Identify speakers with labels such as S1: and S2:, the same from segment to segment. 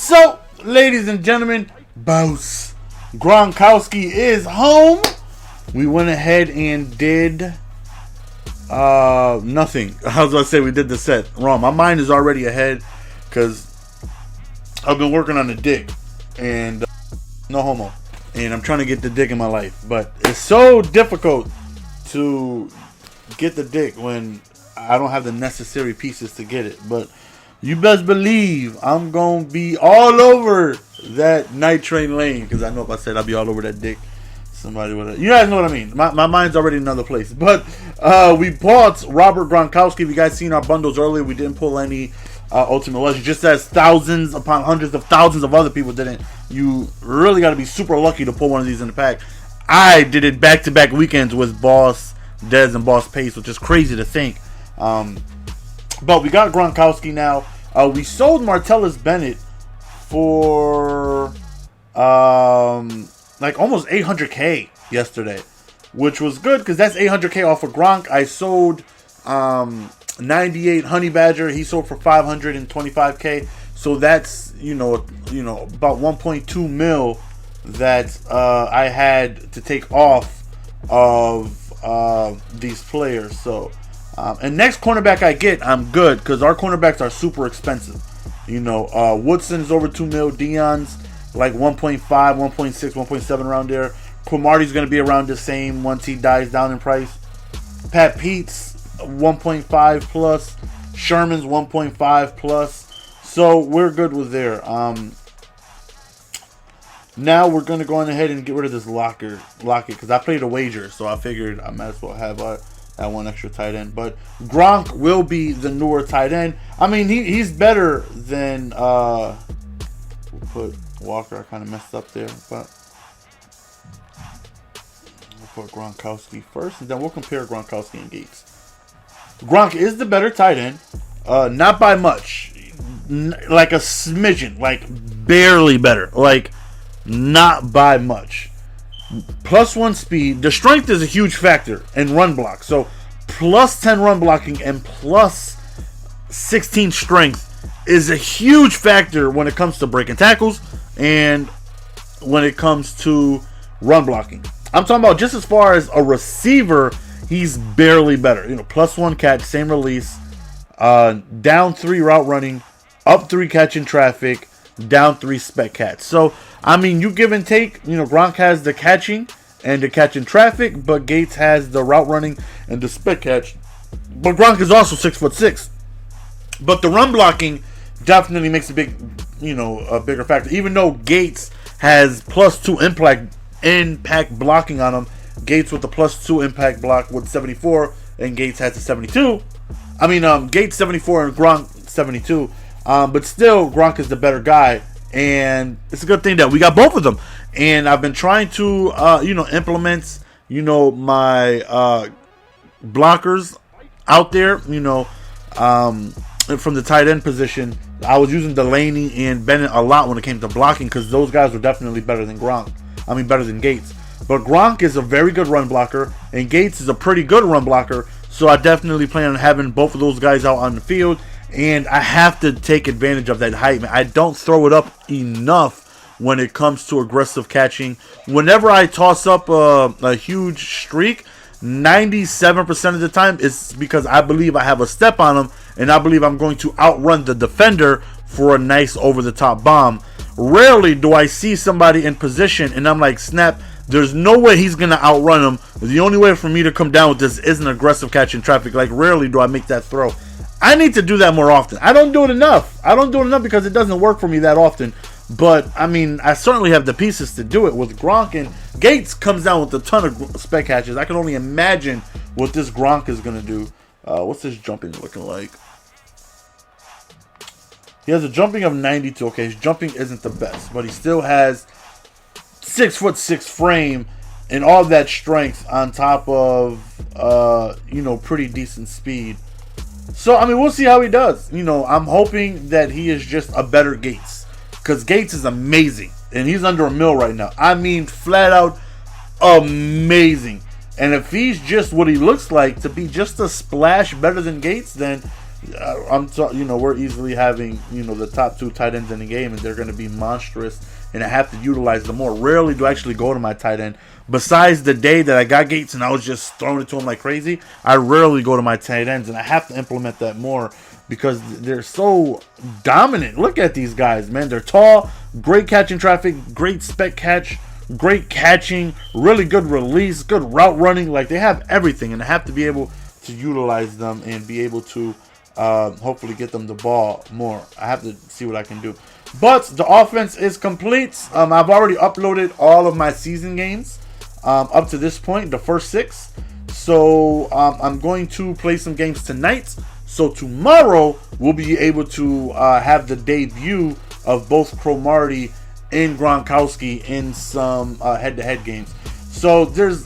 S1: So, ladies and gentlemen, Boss Gronkowski is home. We went ahead and did nothing. I was going to say we did the set. Wrong. My mind is already ahead because I've been working on the dick. And no homo. And I'm trying to get the dick in my life. But it's so difficult to get the dick when I don't have the necessary pieces to get it. But you best believe I'm going to be all over that night train lane. Because I know if I said I'll be all over that dick, somebody would have... You guys know what I mean. My mind's already in another place. But we bought Robert Gronkowski. If you guys seen our bundles earlier, we didn't pull any Ultimate Legends. Just as thousands upon hundreds of thousands of other people didn't. You really got to be super lucky to pull one of these in the pack. I did it back-to-back weekends with Boss Dez and Boss Pace, which is crazy to think. But we got Gronkowski now. We sold Martellus Bennett for like almost 800K yesterday, which was good because that's 800K off of Gronk. I sold 98 Honey Badger. He sold for 525K. So that's you know about 1.2 mil that I had to take off of these players. So. And next cornerback I get, I'm good because our cornerbacks are super expensive. Woodson is over 2 mil. Dion's like 1.5, 1.6, 1.7 around there. Cromartie's going to be around the same once he dies down in price. Pat Pete's 1.5 plus. Sherman's 1.5 plus. So we're good with there. Now we're going to go on ahead and get rid of this Lockett because I played a wager, so I figured I might as well have that one extra tight end. But Gronk will be the newer tight end. I mean, he's better than we'll put Walker. I kind of messed up there, but we'll put Gronkowski first, and then we'll compare Gronkowski and Gates. Gronk is the better tight end, not by much, like a smidgen, like barely better, like not by much. +1 speed. The strength is a huge factor in run block. So +10 run blocking and +16 strength is a huge factor when it comes to breaking tackles and when it comes to run blocking. I'm talking about just as far as a receiver, he's barely better. +1 catch, same release, down 3 route running, up 3 catch in traffic, down 3 spec catch. So I mean, you give and take. Gronk has the catching and the catch in traffic, but Gates has the route running and the spec catch. But Gronk is also 6'6". But the run blocking definitely makes a bigger factor. Even though Gates has +2 impact blocking on him, Gates with the +2 impact block with 74, and Gates has the 72. I mean, Gates 74 and Gronk 72. But still, Gronk is the better guy. And it's a good thing that we got both of them. And I've been trying to, implement, my blockers out there, from the tight end position. I was using Delaney and Bennett a lot when it came to blocking because those guys were definitely better than Gronk. I mean, better than Gates. But Gronk is a very good run blocker, and Gates is a pretty good run blocker. So I definitely plan on having both of those guys out on the field. And I have to take advantage of that height. I don't throw it up enough when it comes to aggressive catching. Whenever I toss up a huge streak, 97% of the time it's because I believe I have a step on him, and I believe I'm going to outrun the defender for a nice over-the-top bomb. Rarely do I see somebody in position, and I'm like, snap, there's no way he's going to outrun him. The only way for me to come down with this is an aggressive catch in traffic. Like, rarely do I make that throw. I need to do that more often. I don't do it enough. Because it doesn't work for me that often. But, I mean, I certainly have the pieces to do it. With Gronk and Gates comes down with a ton of spec catches. I can only imagine what this Gronk is going to do. What's his jumping looking like? He has a jumping of 92. Okay, his jumping isn't the best. But he still has 6'6" frame and all that strength on top of, pretty decent speed. So, I mean, we'll see how he does. I'm hoping that he is just a better Gates. Because Gates is amazing. And he's under $1 million right now. I mean, flat out amazing. And if he's just what he looks like, to be just a splash better than Gates, then we're easily having the top 2 tight ends in the game, and they're going to be monstrous, and I have to utilize them more. Rarely do I actually go to my tight end. Besides the day that I got Gates and I was just throwing it to him like crazy, I rarely go to my tight ends, and I have to implement that more because they're so dominant. Look at these guys, man. They're tall, great catching traffic, great spec catch, great catching, really good release, good route running. Like, they have everything, and I have to be able to utilize them and be able to hopefully get them the ball more. I have to see what I can do. But the offense is complete. I've already uploaded all of my season games up to this point, the first 6. So I'm going to play some games tonight. So tomorrow we'll be able to have the debut of both Cromartie and Gronkowski in some head-to-head games. So there's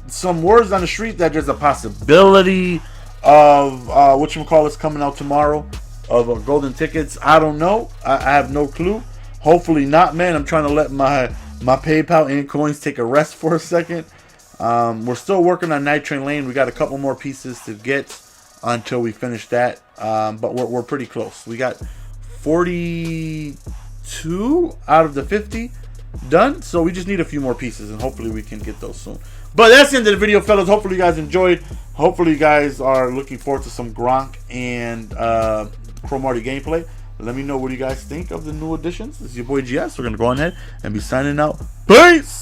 S1: some words on the street that there's a possibility of whatchamacallit's coming out tomorrow of golden tickets. I don't know. I have no clue. Hopefully not, man. I'm trying to let my PayPal and coins take a rest for a second. We're still working on Night Train Lane. We got a couple more pieces to get until we finish that. But we're pretty close. We got 42 out of the 50 done. So we just need a few more pieces, and hopefully we can get those soon. But that's the end of the video, fellas. Hopefully you guys enjoyed. Hopefully you guys are looking forward to some Gronk and Cromartie gameplay. Let me know what you guys think of the new additions. This is your boy GS. We're going to go on ahead and be signing out. Peace!